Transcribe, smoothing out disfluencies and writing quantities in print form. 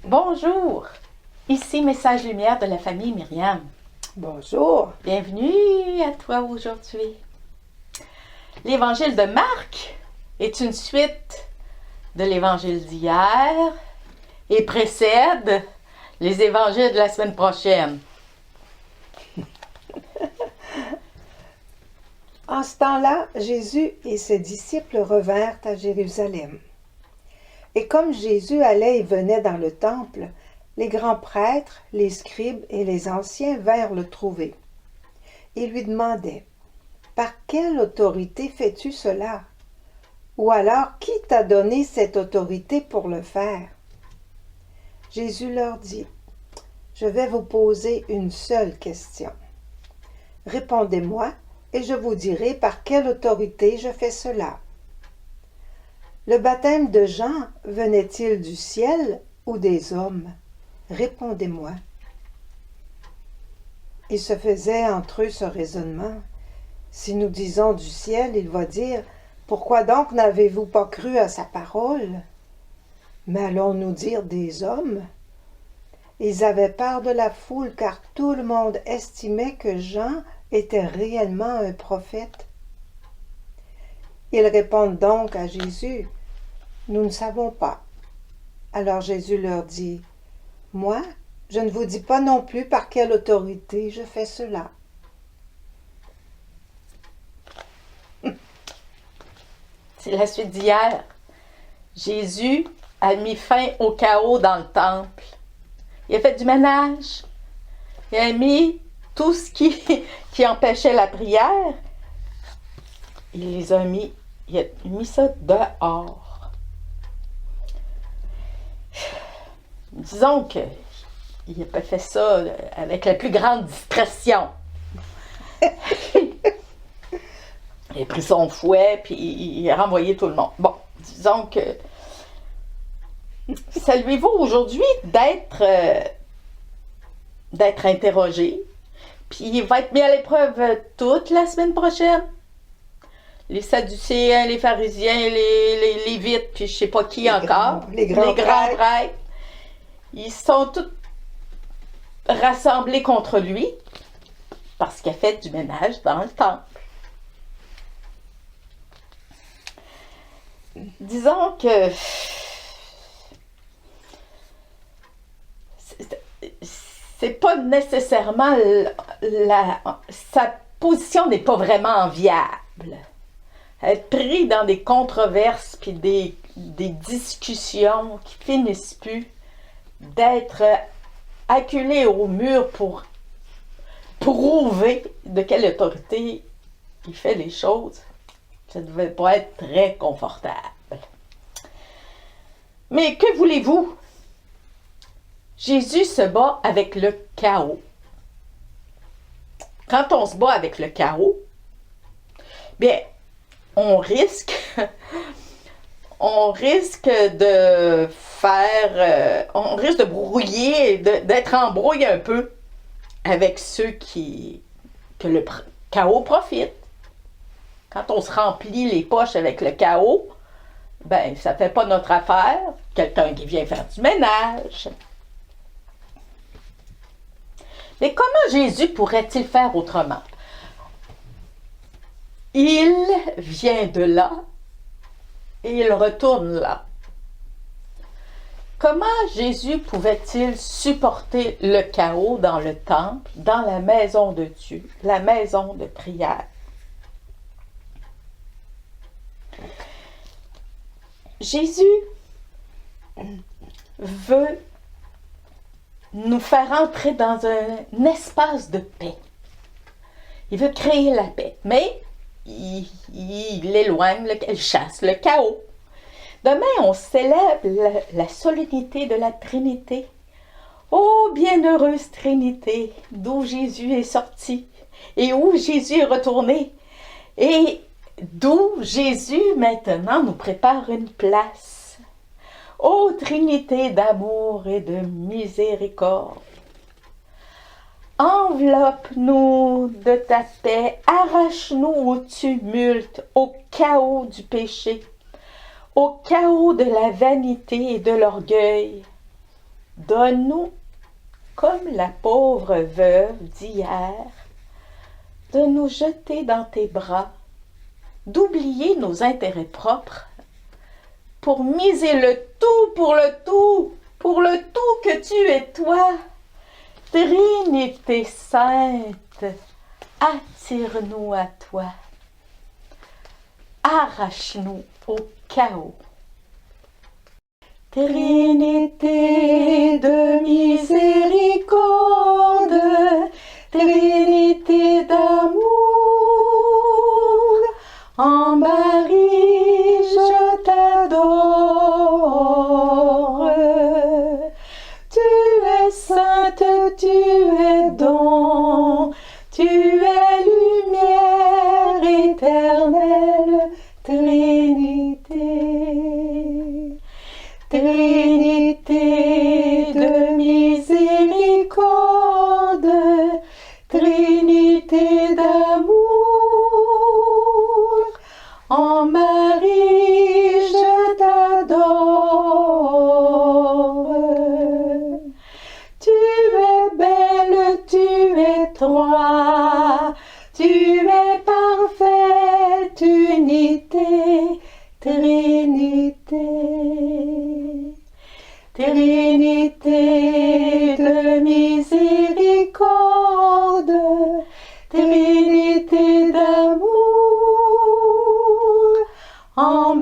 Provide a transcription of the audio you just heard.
Bonjour, ici Message Lumière de la famille Myriam. Bonjour. Bienvenue à toi aujourd'hui. L'évangile de Marc est une suite de l'évangile d'hier et précède les évangiles de la semaine prochaine. En ce temps-là, Jésus et ses disciples revinrent à Jérusalem. Et comme Jésus allait et venait dans le temple, les grands prêtres, les scribes et les anciens vinrent le trouver. Ils lui demandaient, « Par quelle autorité fais-tu cela? Ou alors, qui t'a donné cette autorité pour le faire? » Jésus leur dit, « Je vais vous poser une seule question. Répondez-moi, et je vous dirai par quelle autorité je fais cela. Le baptême de Jean venait-il du ciel ou des hommes? Répondez-moi. » Il se faisait entre eux ce raisonnement. Si nous disons du ciel, il va dire, « Pourquoi donc n'avez-vous pas cru à sa parole? Mais allons-nous dire des hommes? » Ils avaient peur de la foule, car tout le monde estimait que Jean était réellement un prophète. Ils répondent donc à Jésus, « Nous ne savons pas. » Alors Jésus leur dit, « Moi, je ne vous dis pas non plus par quelle autorité je fais cela. » C'est la suite d'hier. Jésus a mis fin au chaos dans le temple. Il a fait du ménage. Il a mis tout ce qui empêchait la prière. Il a mis ça dehors. Disons qu'il n'a pas fait ça avec la plus grande discrétion. Il a pris son fouet, puis il a renvoyé tout le monde. Bon, disons que ça lui vaut aujourd'hui d'être interrogé, puis il va être mis à l'épreuve toute la semaine prochaine. Les Sadducéens, les pharisiens, les Lévites, puis je sais pas qui encore. Les grands prêtres. Ils sont tous rassemblés contre lui parce qu'il a fait du ménage dans le temple. Disons que c'est pas nécessairement sa position n'est pas vraiment enviable. Être pris dans des controverses puis des discussions qui finissent plus, d'être acculé au mur pour prouver de quelle autorité il fait les choses, ça ne devait pas être très confortable. Mais que voulez-vous? Jésus se bat avec le chaos. Quand on se bat avec le chaos, bien, on risque de brouiller, d'être embrouillé un peu avec ceux que le chaos profite. Quand on se remplit les poches avec le chaos, ben, ça fait pas notre affaire. Quelqu'un qui vient faire du ménage. Mais comment Jésus pourrait-il faire autrement? Il vient de là et il retourne là. Comment Jésus pouvait-il supporter le chaos dans le temple, dans la maison de Dieu, la maison de prière? Jésus veut nous faire entrer dans un espace de paix. Il veut créer la paix, mais il éloigne, il chasse le chaos. Demain, on célèbre la solennité de la Trinité. Ô bienheureuse Trinité, d'où Jésus est sorti et où Jésus est retourné et d'où Jésus maintenant nous prépare une place. Ô Trinité d'amour et de miséricorde, enveloppe-nous de ta paix, arrache-nous au tumulte, au chaos du péché, au chaos de la vanité et de l'orgueil. Donne-nous, comme la pauvre veuve d'hier, de nous jeter dans tes bras, d'oublier nos intérêts propres, pour miser le tout pour le tout, pour le tout que tu es toi. Trinité sainte, attire-nous à toi. Arrache-nous au chaos. Trinité de miséricorde, Trinité d'amour, en Marie je t'adore. Tu es sainte, tu es don, tu es lumière éternelle, Trinité. Trinité de miséricorde, Trinité d'amour, en Marie je t'adore. Tu es belle, tu es trois, tu es parfaite unité, Trinité. Trinité de miséricorde, Trinité d'amour, en